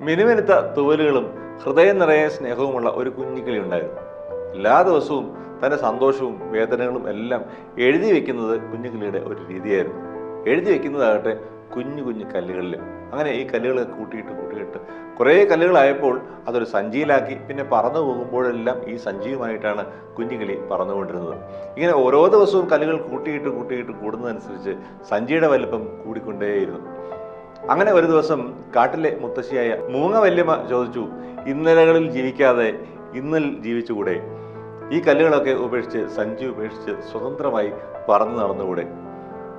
മിനുമിനുത്ത തൂവലുകളും ഹൃദയം നിറയെ സ്നേഹവുമുള്ള ഒരു കുഞ്ഞിക്കിളി ഉണ്ടായിരുന്നു. എല്ലാ ദിവസവും തൻ്റെ സന്തോഷവും വേദനകളും എല്ലാം എഴുതി വെക്കുന്നത് കുഞ്ഞുകിളിയുടെ ഒരു രീതിയായിരുന്നു. എഴുതി വെക്കുന്നതാകട്ടെ കുഞ്ഞു കുഞ്ഞു കല്ലുകളിൽ. അങ്ങനെ ഈ കല്ലുകളൊക്കെ കൂട്ടിയിട്ട് കുറേ കല്ലുകളായപ്പോൾ അതൊരു സഞ്ചിയിലാക്കി. പിന്നെ പറന്നു പോകുമ്പോഴെല്ലാം ഈ സഞ്ചിയുമായിട്ടാണ് കുഞ്ഞുകിളി പറന്നുകൊണ്ടിരുന്നത്. ഇങ്ങനെ ഓരോ ദിവസവും കല്ലുകൾ കൂട്ടിയിട്ട് കൂടുന്നതനുസരിച്ച് സഞ്ചിയുടെ വലിപ്പം കൂടിക്കൊണ്ടേയിരുന്നു. അങ്ങനെ ഒരു ദിവസം കാട്ടിലെ മുത്തശ്ശിയായ മൂങ്ങ വല്യമ്മ ചോദിച്ചു, ഇന്നലകളിൽ ജീവിക്കാതെ ഇന്നിൽ ജീവിച്ചുകൂടെ? ഈ കല്ലുകളൊക്കെ ഉപേക്ഷിച്ച്, സഞ്ചി ഉപേക്ഷിച്ച് സ്വതന്ത്രമായി പറന്നു നടന്നുകൂടെ?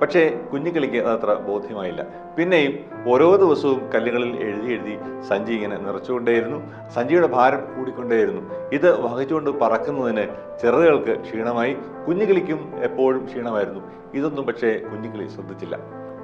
പക്ഷേ കുഞ്ഞുകിളിക്ക് അതത്ര ബോധ്യമായില്ല. പിന്നെയും ഓരോ ദിവസവും കല്ലുകളിൽ എഴുതി സഞ്ചി ഇങ്ങനെ നിറച്ചുകൊണ്ടേയിരുന്നു. സഞ്ചിയുടെ ഭാരം കൂടിക്കൊണ്ടേയിരുന്നു. ഇത് വഹിച്ചുകൊണ്ട് പറക്കുന്നതിന് ചിറകുകൾക്ക് ക്ഷീണമായി. കുഞ്ഞുകിളിക്കും എപ്പോഴും ക്ഷീണമായിരുന്നു. ഇതൊന്നും പക്ഷേ കുഞ്ഞുകിളി ശ്രദ്ധിച്ചില്ല.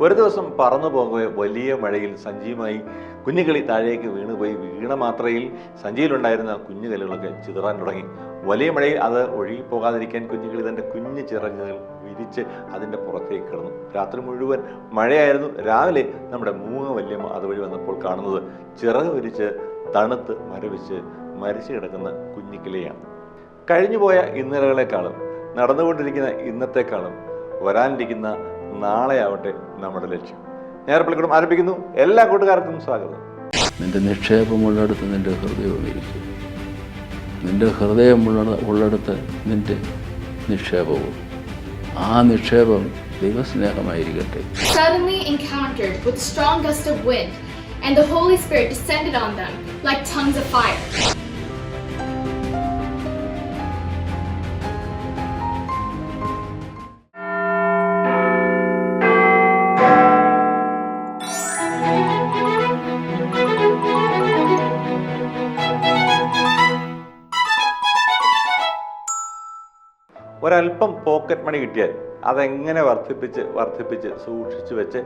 ഒരു ദിവസം പറന്നു പോകവെ വലിയ മഴയിൽ സഞ്ചിയുമായി കുഞ്ഞുകിളി താഴേക്ക് വീണുപോയി. വീണ മാത്രയിൽ സഞ്ചിയിലുണ്ടായിരുന്ന കുഞ്ഞു കല്ലുകളൊക്കെ ചിതറാൻ തുടങ്ങി. വലിയ മഴയിൽ അത് ഒഴുകിപ്പോകാതിരിക്കാൻ കുഞ്ഞുകിളി തൻ്റെ കുഞ്ഞു ചിറകുകൾ വിരിച്ച് അതിൻ്റെ പുറത്തേക്ക് കിടന്നു. രാത്രി മുഴുവൻ മഴയായിരുന്നു. രാവിലെ നമ്മുടെ മൂങ്ങ വല്യമ്മ അതുവഴി വന്നപ്പോൾ കാണുന്നത് ചിറക് വിരിച്ച് തണുത്ത് മരവിച്ച് മരിച്ചു കിടക്കുന്ന കുഞ്ഞിക്കിളിയാണ്. കഴിഞ്ഞുപോയ ഇന്നലകളെക്കാളും നടന്നുകൊണ്ടിരിക്കുന്ന ഇന്നത്തെക്കാളും വരാനിരിക്കുന്ന നാളെയാവട്ടെ നമ്മുടെ ലക്ഷ്യം. ഞാൻ പള്ളിക്കൂടം ആരംഭിക്കുന്നു. എല്ലാ കൂട്ടുകാർക്കും സ്വാഗതം. നിന്റെ നിക്ഷേപമുള്ളിടത്ത് നിന്റെ ഹൃദയവും ഇരിക്കും. നിന്റെ ഹൃദയമുള്ളിടത്ത് നിന്റെ നിക്ഷേപവും. ആ നിക്ഷേപം ദൈവസ്നേഹമായിരിക്കട്ടെ. Suddenly encountered with a strong gust of wind, and the Holy Spirit descended on them like tongues of fire. ഒരല്പം പോക്കറ്റ് മണി കിട്ടിയാൽ അതെങ്ങനെ വർദ്ധിപ്പിച്ച് സൂക്ഷിച്ചു വെച്ച്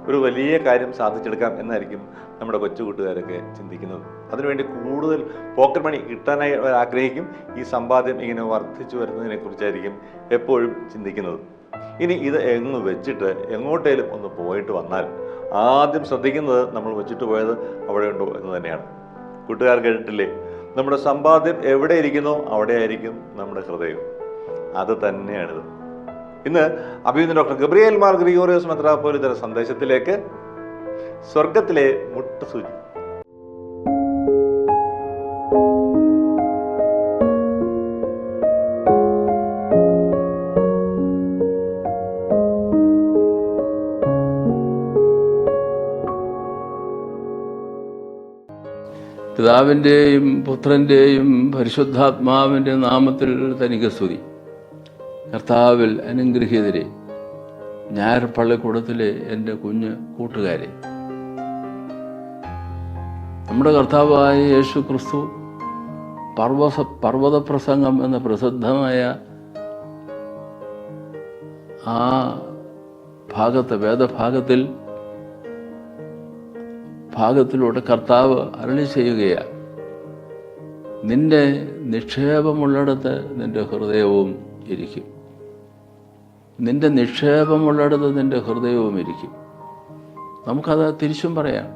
ഒരു വലിയ കാര്യം സാധിച്ചെടുക്കാം എന്നായിരിക്കും നമ്മുടെ കൊച്ചു കൂട്ടുകാരൊക്കെ ചിന്തിക്കുന്നത്. അതിനുവേണ്ടി കൂടുതൽ പോക്കറ്റ് മണി കിട്ടാനായി അവർ ആഗ്രഹിക്കും. ഈ സമ്പാദ്യം ഇങ്ങനെ വർദ്ധിച്ചു വരുന്നതിനെ കുറിച്ചായിരിക്കും എപ്പോഴും ചിന്തിക്കുന്നത്. ഇനി ഇത് എങ്ങ് വെച്ചിട്ട് എങ്ങോട്ടേലും ഒന്ന് പോയിട്ട് വന്നാൽ ആദ്യം ശ്രദ്ധിക്കുന്നത് നമ്മൾ വെച്ചിട്ട് പോയത് അവിടെ ഉണ്ടോ എന്ന് തന്നെയാണ്. കൂട്ടുകാർ കേട്ടിട്ടില്ലേ, നമ്മുടെ സമ്പാദ്യം എവിടെ ഇരിക്കുന്നോ അവിടെ ആയിരിക്കും നമ്മുടെ ഹൃദയം. അത് തന്നെയാണിത്. ഇന്ന് അഭിനന്ദ ഡോക്ടർ ഗബ്രിയേൽ മാർ ഗ്രിഗോറിയോസ് മെത്രാപ്പോലീത്തയുടെ സന്ദേശത്തിലേക്ക് സ്വർഗത്തിലെ മുട്ടുസൂചി. പിതാവിൻ്റെയും പുത്രൻ്റെയും പരിശുദ്ധാത്മാവിൻ്റെ നാമത്തിൽ തനിക്ക് സ്തുതി. കർത്താവിൽ അനുഗ്രഹീതരെ, ഞായർ പള്ളിക്കൂടത്തിലെ എൻ്റെ കുഞ്ഞ് കൂട്ടുകാരെ, നമ്മുടെ കർത്താവായ യേശു ക്രിസ്തു പർവ്വതപ്രസംഗം എന്ന പ്രസിദ്ധമായ ആ വേദഭാഗത്തിലൂടെ കർത്താവ് അരുളി ചെയ്യുകയാണ്, നിന്റെ നിക്ഷേപമുള്ളിടത്ത് നിന്റെ ഹൃദയവും ഇരിക്കും. നിന്റെ നിക്ഷേപമുള്ളിടത്ത് നിന്റെ ഹൃദയവും ഇരിക്കും. നമുക്കത് തിരിച്ചും പറയാം,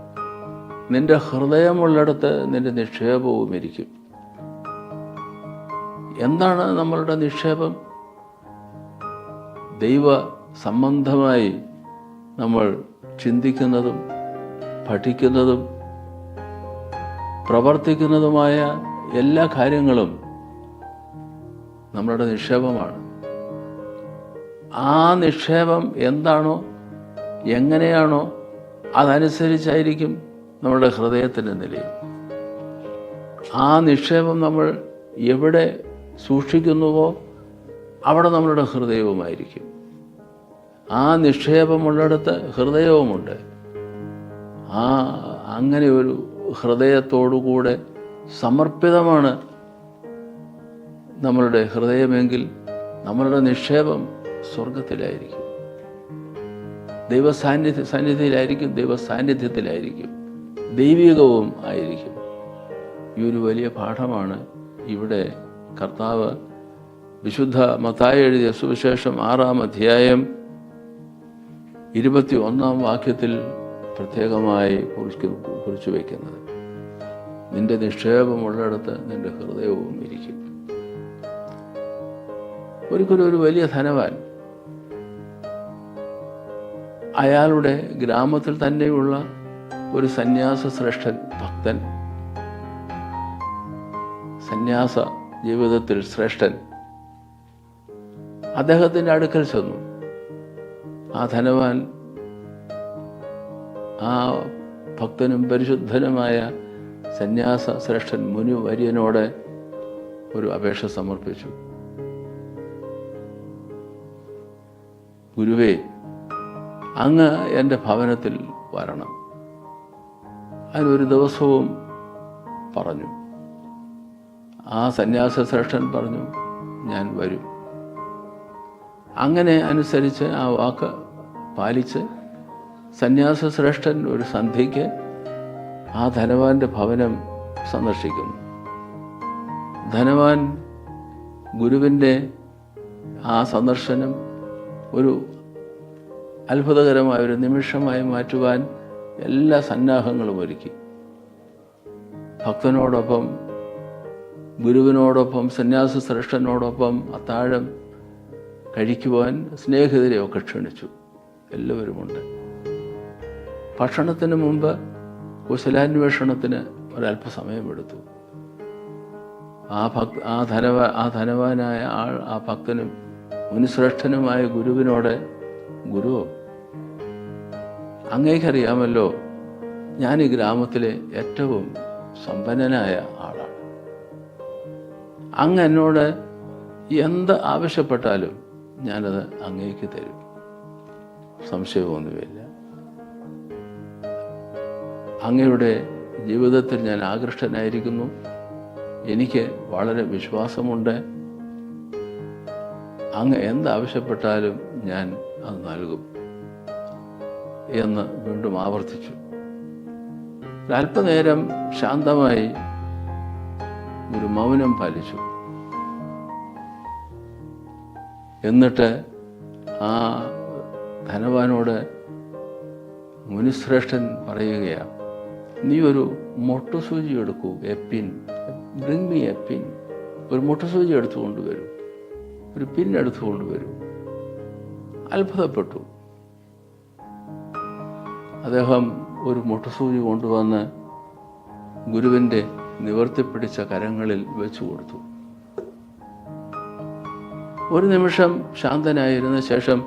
നിന്റെ ഹൃദയമുള്ളിടത്ത് നിന്റെ നിക്ഷേപവും ഇരിക്കും. എന്താണ് നമ്മളുടെ നിക്ഷേപം? ദൈവ സംബന്ധമായി നമ്മൾ ചിന്തിക്കുന്നതും പഠിക്കുന്നതും പ്രവർത്തിക്കുന്നതുമായ എല്ലാ കാര്യങ്ങളും നമ്മളുടെ നിക്ഷേപമാണ്. ആ നിക്ഷേപം എന്താണോ, എങ്ങനെയാണോ, അതനുസരിച്ചായിരിക്കും നമ്മുടെ ഹൃദയത്തിൻ്റെ നിലയും. ആ നിക്ഷേപം നമ്മൾ എവിടെ സൂക്ഷിക്കുന്നുവോ അവിടെ നമ്മളുടെ ഹൃദയവുമായിരിക്കും. ആ നിക്ഷേപമുള്ളിടത്ത് ഹൃദയവുമുണ്ട്. അങ്ങനെ ഒരു ഹൃദയത്തോടുകൂടെ സമർപ്പിതമാണ് നമ്മളുടെ ഹൃദയമെങ്കിൽ നമ്മളുടെ നിക്ഷേപം സ്വർഗത്തിലായിരിക്കും, ദൈവസാന്നിധ്യത്തിലായിരിക്കും, ദൈവികവും ആയിരിക്കും. ഈ ഒരു വലിയ പാഠമാണ് ഇവിടെ കർത്താവ് വിശുദ്ധ മത്തായി എഴുതിയ സുവിശേഷം 6-ാം അധ്യായം 21-ാം വാക്യത്തിൽ പ്രത്യേകമായി കുറിച്ചു വയ്ക്കുന്നത്. നിന്റെ നിക്ഷേപമുള്ളിടത്ത് നിന്റെ ഹൃദയവും ഇരിക്കും. ഒരിക്കലും ഒരു വലിയ ധനവാൻ അയാളുടെ ഗ്രാമത്തിൽ തന്നെയുള്ള ഒരു സന്യാസ ശ്രേഷ്ഠൻ ഭക്തൻ, സന്യാസ ജീവിതത്തിൽ ശ്രേഷ്ഠൻ, അദ്ദേഹത്തിൻ്റെ അടുക്കൽ ചെന്നു. ആ ധനവാൻ ആ ഭക്തനും പരിശുദ്ധനുമായ സന്യാസ ശ്രേഷ്ഠൻ മുനി വര്യനോട് ഒരു അപേക്ഷ സമർപ്പിച്ചു. ഗുരുവേ, അങ്ങ് എൻ്റെ ഭവനത്തിൽ വരണം. അതിനൊരു ദിവസവും പറഞ്ഞു. ആ സന്യാസ ശ്രേഷ്ഠൻ പറഞ്ഞു, ഞാൻ വരും. അങ്ങനെ അനുസരിച്ച് ആ വാക്ക് പാലിച്ച് സന്യാസ ശ്രേഷ്ഠൻ ഒരു സന്ധ്യയ്ക്ക് ആ ധനവാന്റെ ഭവനം സന്ദർശിക്കുന്നു. ധനവാൻ ഗുരുവിൻ്റെ ആ സന്ദർശനം ഒരു അത്ഭുതകരമായ ഒരു നിമിഷമായി മാറ്റുവാൻ എല്ലാ സന്നാഹങ്ങളും ഒരുക്കി. ഭക്തനോടൊപ്പം, ഗുരുവിനോടൊപ്പം, സന്യാസ ശ്രേഷ്ഠനോടൊപ്പം അത്താഴം കഴിക്കുവാൻ സ്നേഹിതരെയൊക്കെ ക്ഷണിച്ചു. എല്ലാവരുമുണ്ട്. ഭക്ഷണത്തിന് മുമ്പ് കുശലാന്വേഷണത്തിന് ഒരല്പസമയമെടുത്തു. ആ ധനവാനായ ആൾ ആ ഭക്തനും മുനിശ്രേഷ്ഠനുമായ ഗുരുവിനോട്, ഗുരു, അങ്ങേക്കറിയാമല്ലോ ഞാൻ ഈ ഗ്രാമത്തിലെ ഏറ്റവും സമ്പന്നനായ ആളാണ്. അങ്ങ് എന്നോട് എന്ത് ആവശ്യപ്പെട്ടാലും ഞാനത് അങ്ങേക്ക് തരും, സംശയമൊന്നുമില്ല. അങ്ങയുടെ ജീവിതത്തിൽ ഞാൻ ആകൃഷ്ടനായിരിക്കുന്നു. എനിക്ക് വളരെ വിശ്വാസമുണ്ട്. അങ്ങ് എന്താവശ്യപ്പെട്ടാലും ഞാൻ അത് നൽകും എന്ന് വീണ്ടും ആവർത്തിച്ചു. ഒരല്പനേരം ശാന്തമായി ഒരു മൗനം പാലിച്ചു. എന്നിട്ട് ആ ധനവാനോട് മുനിശ്രേഷ്ഠൻ പറയുകയാണ്, നീ ഒരു മൊട്ടുസൂചി എടുക്കൂ, എപ്പിൻ, ബ്രിങ് മീ എ പിൻ. ഒരു മുട്ടുസൂചി എടുത്തു കൊണ്ടുവരൂ, ഒരു പിൻ എടുത്തു കൊണ്ടുവരൂ. അത്ഭുതപ്പെട്ടു. അദ്ദേഹം ഒരു മുട്ടുസൂചി കൊണ്ടുവന്ന് ഗുരുവിൻ്റെ നിവർത്തിപ്പിടിച്ച കരങ്ങളിൽ വെച്ചു കൊടുത്തു. ഒരു നിമിഷം ശാന്തനായിരുന്ന ശേഷം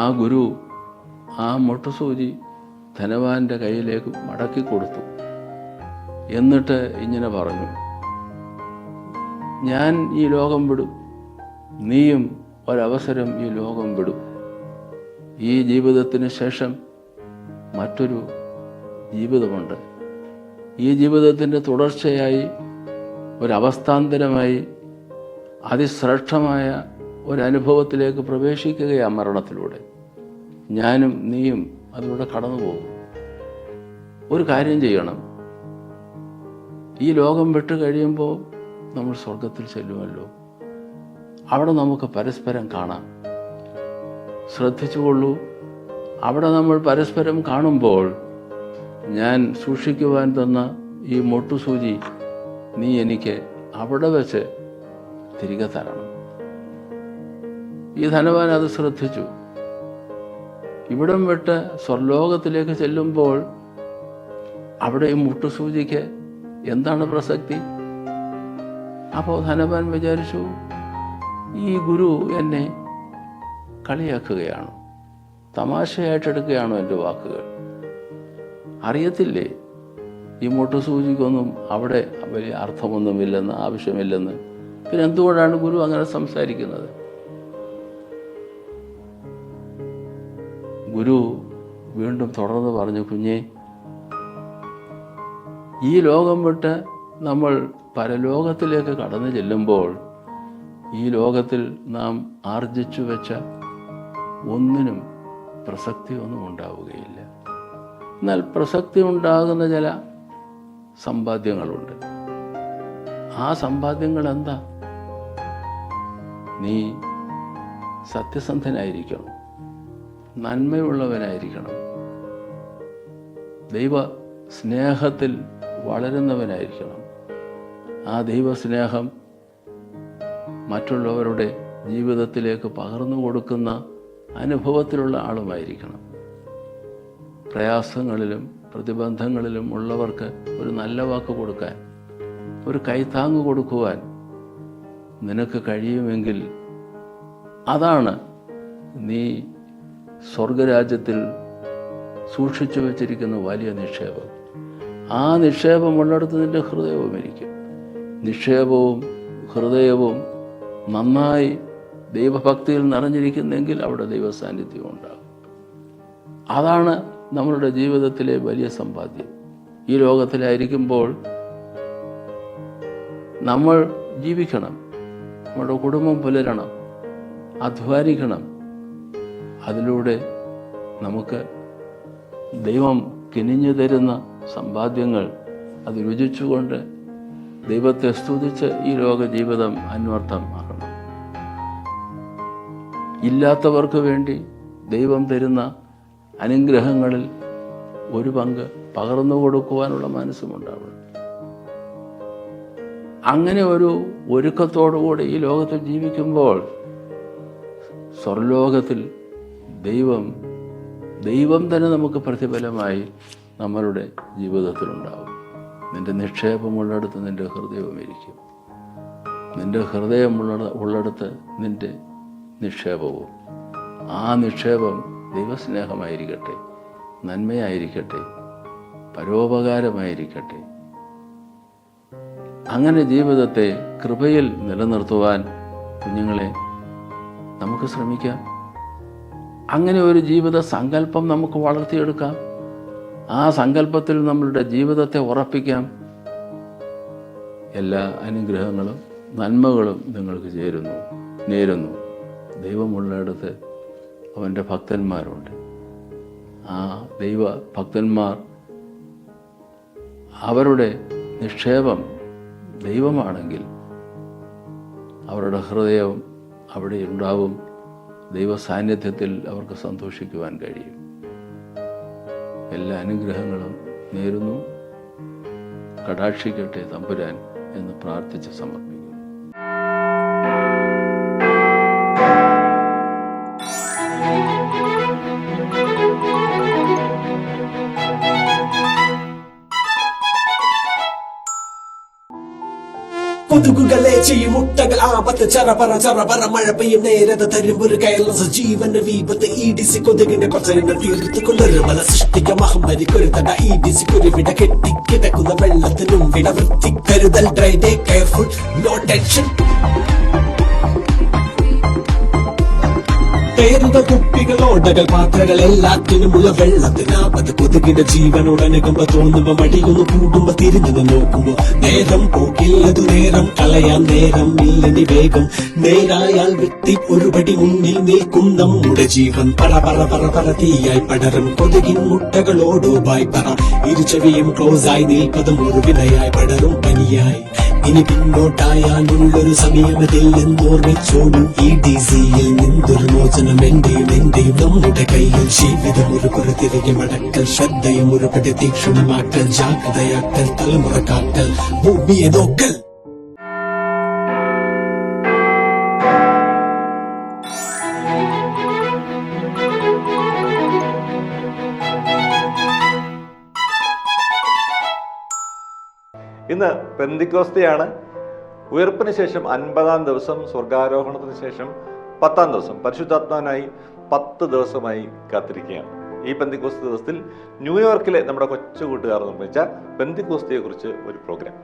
ആ ഗുരു ആ മുട്ടുസൂചി ധനവാന്റെ കയ്യിലേക്ക് മടക്കി കൊടുത്തു. എന്നിട്ട് ഇങ്ങനെ പറഞ്ഞു, ഞാൻ ഈ ലോകം വിടും, നീയും ഒരവസരം ഈ ലോകം വിടും. ഈ ജീവിതത്തിന് ശേഷം മറ്റൊരു ജീവിതമുണ്ട്. ഈ ജീവിതത്തിൻ്റെ തുടർച്ചയായി, ഒരവസ്ഥാന്തരമായി അതിശ്രേഷ്ഠമായ ഒരനുഭവത്തിലേക്ക് പ്രവേശിക്കുകയാണ് മരണത്തിലൂടെ. ഞാനും നീയും അതിലൂടെ കടന്നു പോകും. ഒരു കാര്യം ചെയ്യണം, ഈ ലോകം വിട്ട് കഴിയുമ്പോൾ നമ്മൾ സ്വർഗത്തിൽ ചെല്ലുമല്ലോ. അവിടെ നമുക്ക് പരസ്പരം കാണാം. ശ്രദ്ധിച്ചുകൊള്ളൂ, അവിടെ നമ്മൾ പരസ്പരം കാണുമ്പോൾ ഞാൻ സൂക്ഷിക്കുവാൻ തന്ന ഈ മൊട്ടുസൂചി നീ എനിക്ക് അവിടെ വെച്ച് തിരികെ തരണം. ഈ ധനവാൻ അത് ശ്രദ്ധിച്ചു. ഇവിടം വിട്ട് സ്വർലോകത്തിലേക്ക് ചെല്ലുമ്പോൾ അവിടെ ഈ മുട്ടുസൂചിക്ക് എന്താണ് പ്രസക്തി? അപ്പോൾ ധനവാൻ വിചാരിച്ചു, ഈ ഗുരു എന്നെ കളിയാക്കുകയാണോ, തമാശയായിട്ടെടുക്കുകയാണോ എൻ്റെ വാക്കുകൾ? അറിയത്തില്ലേ ഈ മുട്ടുസൂചിക്കൊന്നും അവിടെ വലിയ അർത്ഥമൊന്നുമില്ലെന്ന്, ആവശ്യമില്ലെന്ന്? പിന്നെ എന്തുകൊണ്ടാണ് ഗുരു അങ്ങനെ സംസാരിക്കുന്നത്? ഗുരു വീണ്ടും തുടർന്ന് പറഞ്ഞു, കുഞ്ഞേ, ഈ ലോകം വിട്ട് നമ്മൾ പരലോകത്തിലേക്ക് കടന്നു ചെല്ലുമ്പോൾ ഈ ലോകത്തിൽ നാം ആർജിച്ചു വെച്ച ഒന്നിനും പ്രസക്തിയൊന്നും ഉണ്ടാവുകയില്ല. എന്നാൽ പ്രസക്തി ഉണ്ടാകുന്ന ചില സമ്പാദ്യങ്ങളുണ്ട്. ആ സമ്പാദ്യങ്ങൾ എന്താ? നീ സത്യസന്ധനായിരിക്കണം, നന്മയുള്ളവനായിരിക്കണം, ദൈവ സ്നേഹത്തിൽ വളരുന്നവനായിരിക്കണം. ആ ദൈവസ്നേഹം മറ്റുള്ളവരുടെ ജീവിതത്തിലേക്ക് പകർന്നു കൊടുക്കുന്ന അനുഭവത്തിലുള്ള ആളുമായിരിക്കണം. പ്രയാസങ്ങളിലും പ്രതിബന്ധങ്ങളിലും ഉള്ളവർക്ക് ഒരു നല്ല വാക്ക് കൊടുക്കാൻ, ഒരു കൈത്താങ്ങ് കൊടുക്കുവാൻ നിനക്ക് കഴിയുമെങ്കിൽ അതാണ് നീ സ്വർഗരാജ്യത്തിൽ സൂക്ഷിച്ചു വച്ചിരിക്കുന്ന വലിയ നിക്ഷേപം. ആ നിക്ഷേപമുള്ളിടത്ത് നിൻ്റെ ഹൃദയവും ഇരിക്കും. നിക്ഷേപവും ഹൃദയവും നന്നായി ദൈവഭക്തിയിൽ നിറഞ്ഞിരിക്കുന്നെങ്കിൽ അവിടെ ദൈവസാന്നിധ്യം ഉണ്ടാകും. അതാണ് നമ്മളുടെ ജീവിതത്തിലെ വലിയ സമ്പാദ്യം. ഈ ലോകത്തിലായിരിക്കുമ്പോൾ നമ്മൾ ജീവിക്കണം, നമ്മുടെ കുടുംബം പുലരണം, അധ്വാനിക്കണം. അതിലൂടെ നമുക്ക് ദൈവം കിനിഞ്ഞു തരുന്ന സമ്പാദ്യങ്ങൾ അത് രുചിച്ചുകൊണ്ട് ദൈവത്തെ സ്തുതിച്ച് ഈ ലോക ജീവിതം അന്വർത്ഥമാക്കണം. ഇല്ലാത്തവർക്ക് വേണ്ടി ദൈവം തരുന്ന അനുഗ്രഹങ്ങളിൽ ഒരു പങ്ക് പകർന്നു കൊടുക്കുവാനുള്ള മനസ്സുമുണ്ടാവണം. അങ്ങനെ ഒരു ഒരുക്കത്തോടുകൂടി ഈ ലോകത്തിൽ ജീവിക്കുമ്പോൾ സ്വർലോകത്തിൽ ദൈവം തന്നെ നമുക്ക് പ്രതിഫലമായി നമ്മളുടെ ജീവിതത്തിലുണ്ടാവും. നിന്റെ നിക്ഷേപമുള്ളിടത്ത് നിന്റെ ഹൃദയവും ഇരിക്കും. നിന്റെ ഹൃദയം ഉള്ളിടത്ത് നിന്റെ നിക്ഷേപവും. ആ നിക്ഷേപം ദൈവസ്നേഹമായിരിക്കട്ടെ, നന്മയായിരിക്കട്ടെ, പരോപകാരമായിരിക്കട്ടെ. അങ്ങനെ ജീവിതത്തെ കൃപയിൽ നിലനിർത്തുവാൻ കുഞ്ഞുങ്ങളെ നമുക്ക് ശ്രമിക്കാം. അങ്ങനെ ഒരു ജീവിത സങ്കല്പം നമുക്ക് വളർത്തിയെടുക്കാം. ആ സങ്കല്പത്തിൽ നമ്മളുടെ ജീവിതത്തെ ഉറപ്പിക്കാം. എല്ലാ അനുഗ്രഹങ്ങളും നന്മകളും നിങ്ങൾക്ക് നേരുന്നു. ദൈവമുള്ളിടത്ത് അവൻ്റെ ഭക്തന്മാരുണ്ട്. ആ ദൈവ ഭക്തന്മാർ അവരുടെ നിക്ഷേപം ദൈവമാണെങ്കിൽ അവരുടെ ഹൃദയം അവിടെ ഉണ്ടാവും. ദൈവ സാന്നിധ്യത്തിൽ അവർക്ക് സന്തോഷിക്കുവാൻ കഴിയും. എല്ലാ അനുഗ്രഹങ്ങളും നേരുന്നു. കടാക്ഷിക്കട്ടെ തമ്പുരാൻ എന്ന് പ്രാർത്ഥിച്ച് സമർപ്പിക്കുന്നു. കൊതുകുകളെ ചെയ്യും മുട്ടകൾ ആപത്ത് ചറപറ മഴ പെയ്യും നേരത തരും ഒരു കയർലസ ജീവന്റെ വീപത്ത് EDC കൊതുകിന്റെ കൊച്ചലിന്റെ തീർത്ത് കൊണ്ടൊരു മല സൃഷ്ടിക്ക മഹമ്മരിക്കൊരു തട EDC കുരുവിട കെട്ടിക്കിടക്കുന്ന വെള്ളത്തിനും വിട വൃത്തി കരുതൽ dry day careful no tension. പേരുകൾ കുപ്പികൾ ഓടകൾ പാത്രകൾ എല്ലാത്തിനുമുള്ള വെള്ളത്തിനാപത്ത് കൊതുകിന്റെ ജീവനോടനുകുമ്പോ തോന്നുമ്പോ മടിയൊന്ന് കൂടുമ്പോ തിരിഞ്ഞു നോക്കുമ്പോ നേരം പോക്കില്ലതു നേരം കളയാൻ നേരം ഇല്ലനി വേഗം നേരായാൽ വൃത്തി ഒരുപടി മുന്നിൽ നിൽക്കും നമ്മുടെ ജീവൻ പറ തീയായി പടരും കൊതുകിൻ മുട്ടകളോടോ ബായ് പറ ഇരുചെവിയും ക്ലോസായി നിൽപ്പതും ഒരു വിനയായി പടരും പനിയായി. ഇനി പിന്നോട്ടായാലുള്ളൊരു സമയമതിൽ എന്നോർമ്മിച്ചോടും EDCയിൽ നിന്നൊരു മോചനം എന്റെയും നമ്മുടെ കയ്യിൽ. ജീവിതം ഒരു പുറത്തിരികെ മടക്കൽ, ശ്രദ്ധയും ഒരു പടി തീക്ഷണമാക്കൽ, ജാഗ്രതയാക്കൽ, തലമുറ കാക്കൽ, ഭൂമിയെ നോക്കൽ. ഇന്ന് പെന്തിക്കോസ്തയാണ്. ഉയർപ്പിന് ശേഷം 50-ാം ദിവസം, സ്വർഗാരോഹണത്തിന് ശേഷം 10-ാം ദിവസം പരിശുദ്ധാത്മാവിനായി 10 ദിവസമായി കാത്തിരിക്കുകയാണ്. ഈ പെന്തിക്കോസ്ത ദിവസത്തിൽ ന്യൂയോർക്കിലെ നമ്മുടെ കൊച്ചു കൂട്ടുകാർ നിർമ്മിച്ച പെന്തിക്കോസ്തയെക്കുറിച്ച് ഒരു programme.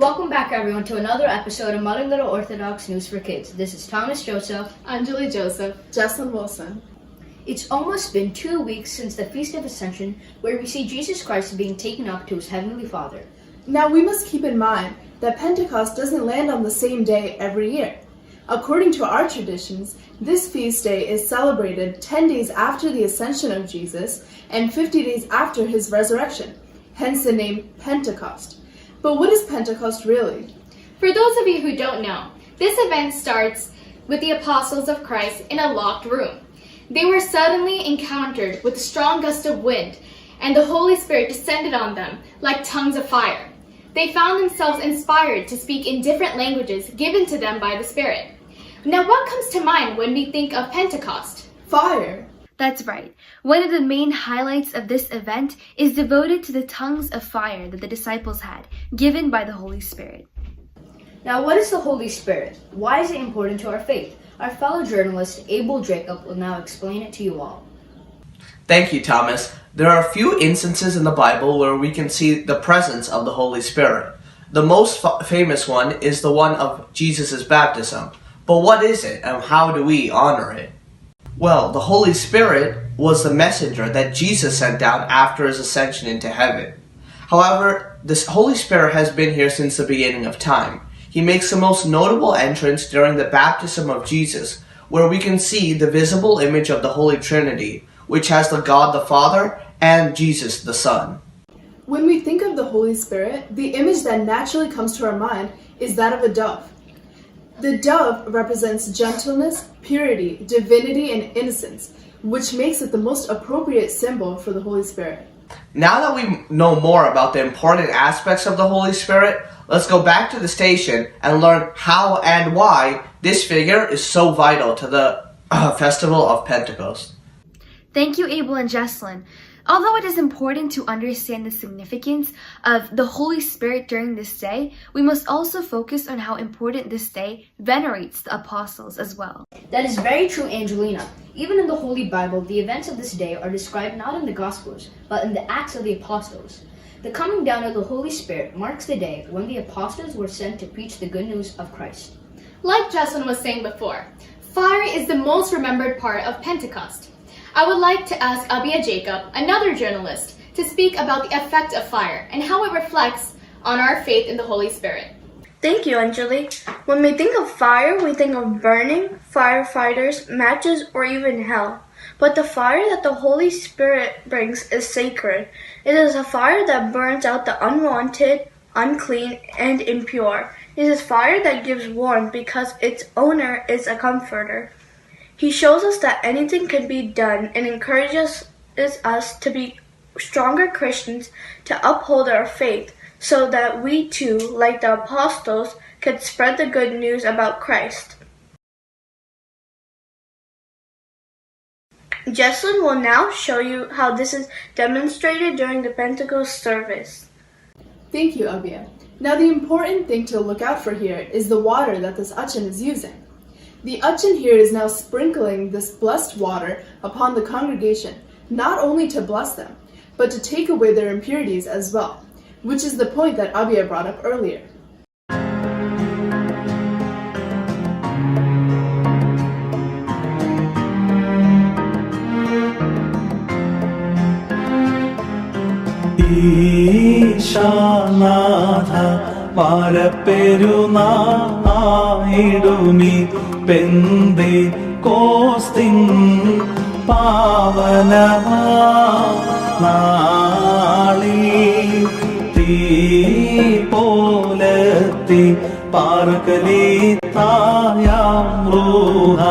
Welcome back, everyone, to another episode of Modern Little Orthodox News for Kids. This is Thomas Joseph, Anjali Joseph, Jessalyn Wilson. It's almost been 2 weeks since the Feast of Ascension, where we see Jesus Christ being taken up to his Heavenly Father. Now we must keep in mind that Pentecost doesn't land on the same day every year. According to our traditions, this feast day is celebrated 10 days after the ascension of Jesus and 50 days after his resurrection, hence the name Pentecost. But what is Pentecost really? For those of you who don't know, this event starts with the apostles of Christ in a locked room. They were suddenly encountered with a strong gust of wind, and the Holy Spirit descended on them like tongues of fire. They found themselves inspired to speak in different languages given to them by the Spirit. Now, what comes to mind when we think of Pentecost? Fire. That's right. One of the main highlights of this event is devoted to the tongues of fire that the disciples had, given by the Holy Spirit. Now, what is the Holy Spirit? Why is it important to our faith? Our fellow journalist, Abel Jacob, will now explain it to you all. Thank you, Thomas. There are a few instances in the Bible where we can see the presence of the Holy Spirit. The most famous one is the one of Jesus' baptism. But what is it, and how do we honor it? Well, the Holy Spirit was the messenger that Jesus sent down after his ascension into heaven. However, this Holy Spirit has been here since the beginning of time. He makes the most notable entrance during the baptism of Jesus, where we can see the visible image of the Holy Trinity, which has the God the Father and Jesus the Son. When we think of the Holy Spirit, the image that naturally comes to our mind is that of a dove. The dove represents gentleness, purity, divinity, and innocence, which makes it the most appropriate symbol for the Holy Spirit. Now that we know more about the important aspects of the Holy Spirit, let's go back to the station and learn how and why this figure is so vital to the festival of Pentecost. Thank you, Abel and Jesslyn. Although it is important to understand the significance of the Holy Spirit during this day, we must also focus on how important this day venerates the apostles as well. That is very true, Angelina. Even in the Holy Bible, the events of this day are described not in the Gospels, but in the Acts of the Apostles. The coming down of the Holy Spirit marks the day when the apostles were sent to preach the good news of Christ. Like Jesslyn was saying before, fire is the most remembered part of Pentecost. I would like to ask Abia Jacob, another journalist, to speak about the effect of fire and how it reflects on our faith in the Holy Spirit. Thank you, Anjali. When we think of fire, we think of burning, firefighters, matches, or even hell. But the fire that the Holy Spirit brings is sacred. It is a fire that burns out the unwanted, unclean, and impure. It is fire that gives warmth because its owner is a comforter. He shows us that anything can be done and encourages us to be stronger Christians, to uphold our faith, so that we too, like the apostles, could spread the good news about Christ. Jesslyn will now show you how this is demonstrated during the Pentecost service. Thank you, Abia. Now the important thing to look out for here is the water that this Achin is using. The Achin here is now sprinkling this blessed water upon the congregation, not only to bless them, but to take away their impurities as well, which is the point that Abia brought up earlier. ഈശാനാഥ പരപ്പെരുനായിടുമി പെന്തി കോസ്തിൻ പാവനമാ നാളി തീ പോലെത്തി പാർക്കലി തായാം റൂഹ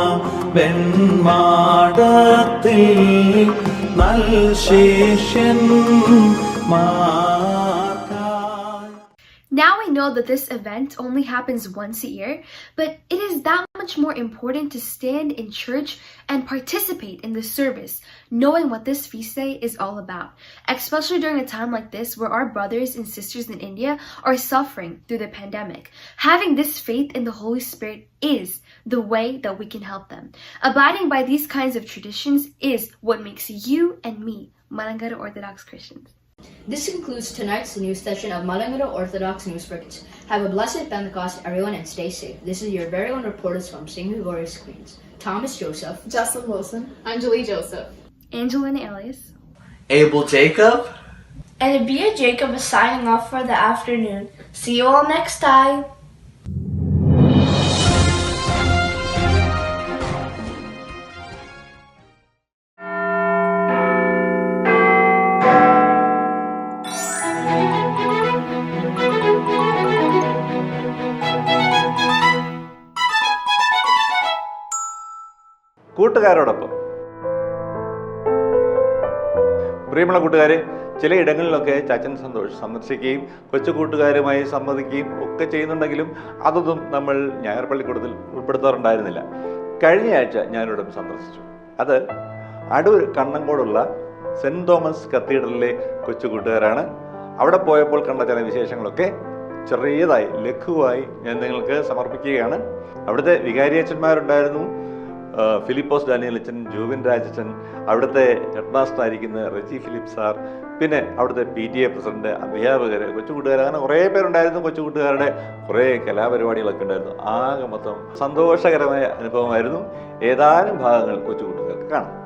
വെൺമാടത്തിൽ നൽ ശിഷ്യൻ Now we know that this event only happens once a year, but it is that much more important to stand in church and participate in the service, knowing what this feast day is all about, especially during a time like this where our brothers and sisters in India are suffering through the pandemic. Having this faith in the Holy Spirit is the way that we can help them. Abiding by these kinds of traditions is what makes you and me Malangara Orthodox Christians. This concludes tonight's news session of Malangara Orthodox News for Kids. Have a blessed Pentecost, everyone, and stay safe. This is your very own reporters from St. Gregorius Queens, Thomas Joseph, Jesslyn Wilson, Anjali Joseph, Angelina Elias, Abel Jacob, And Abia Jacob is signing off for the afternoon. See you all next time. കൂട്ടുകാരോടൊപ്പം. പ്രിയമുള്ള കൂട്ടുകാരെ, ചില ഇടങ്ങളിലൊക്കെ ചാച്ചൻ സന്തോഷ് സന്ദർശിക്കുകയും കൊച്ചു കൂട്ടുകാരുമായി സംവദിക്കുകയും ഒക്കെ ചെയ്യുന്നുണ്ടെങ്കിലും അതൊന്നും നമ്മൾ ഞായർ പള്ളിക്കൂടത്തിൽ ഉൾപ്പെടുത്താറുണ്ടായിരുന്നില്ല. കഴിഞ്ഞ ആഴ്ച ഞാനിവിടെ സന്ദർശിച്ചു. അത് അടൂർ കണ്ണങ്കോടുള്ള സെൻറ് തോമസ് കത്തീഡ്രലിലെ കൊച്ചു കൂട്ടുകാരാണ്. അവിടെ പോയപ്പോൾ കണ്ട ചില വിശേഷങ്ങളൊക്കെ ചെറിയതായി ലഘുവായി ഞാൻ നിങ്ങൾക്ക് സമർപ്പിക്കുകയാണ്. അവിടുത്തെ വികാരിയച്ഛന്മാരുണ്ടായിരുന്നു. ഫിലിപ്പോസ് ഡാനിയൽ അച്ഛൻ, ജൂവിൻ രാജച്ചൻ, അവിടുത്തെ ഹെഡ് മാസ്റ്റർ ആയിരിക്കുന്ന റെജി ഫിലിപ്പ് സാർ, പിന്നെ അവിടുത്തെ PTA പ്രസിഡന്റ്, അധ്യാപകർ, കൊച്ചുകൂട്ടുകാർ, അങ്ങനെ കുറേ പേരുണ്ടായിരുന്നു. കൊച്ചുകൂട്ടുകാരുടെ കുറേ കലാപരിപാടികളൊക്കെ ഉണ്ടായിരുന്നു. ആകെ മൊത്തം സന്തോഷകരമായ അനുഭവമായിരുന്നു. ഏതാനും ഭാഗങ്ങൾ കൊച്ചുകൂട്ടുകാർക്ക് കാണാം.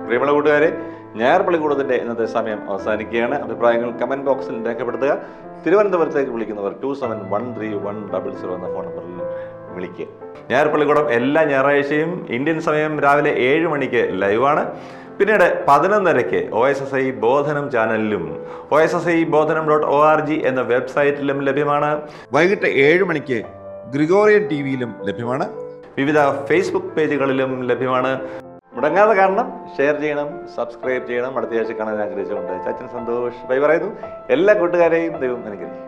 പ്രിയമുള്ള കൂട്ടുകാരെ, ഞായർ പള്ളിക്കൂടത്തിൻ്റെ ഇന്നത്തെ സമയം അവസാനിക്കുകയാണ്. അഭിപ്രായങ്ങൾ കമൻറ്റ് ബോക്സിൽ രേഖപ്പെടുത്തുക. തിരുവനന്തപുരത്തേക്ക് വിളിക്കുന്നവർ 27131000 എന്ന ഫോൺ നമ്പറിൽ വിളിക്കുക. ഞായർ പള്ളിക്കൂടം എല്ലാ ഞായറാഴ്ചയും ഇന്ത്യൻ സമയം രാവിലെ 7 മണിക്ക് ലൈവാണ്. പിന്നീട് 11:30 OSSI ബോധനം ചാനലിലും OSSIബോധനം.org എന്ന വെബ്സൈറ്റിലും ലഭ്യമാണ്. വൈകിട്ട് 7 മണിക്ക് ഗ്രിഗോറിയൻ TVയിലും ലഭ്യമാണ്. വിവിധ ഫേസ്ബുക്ക് പേജുകളിലും ലഭ്യമാണ്. മുടങ്ങാതെ കാണണം, ഷെയർ ചെയ്യണം, സബ്സ്ക്രൈബ് ചെയ്യണം. അടുത്ത ആഴ്ച കാണാൻ ആഗ്രഹിച്ചുകൊണ്ട് ചാച്ചൻ സന്തോഷ് ബൈ പറയുന്നു. എല്ലാ കൂട്ടുകാരെയും ദൈവം അനുഗ്രഹിക്കട്ടെ.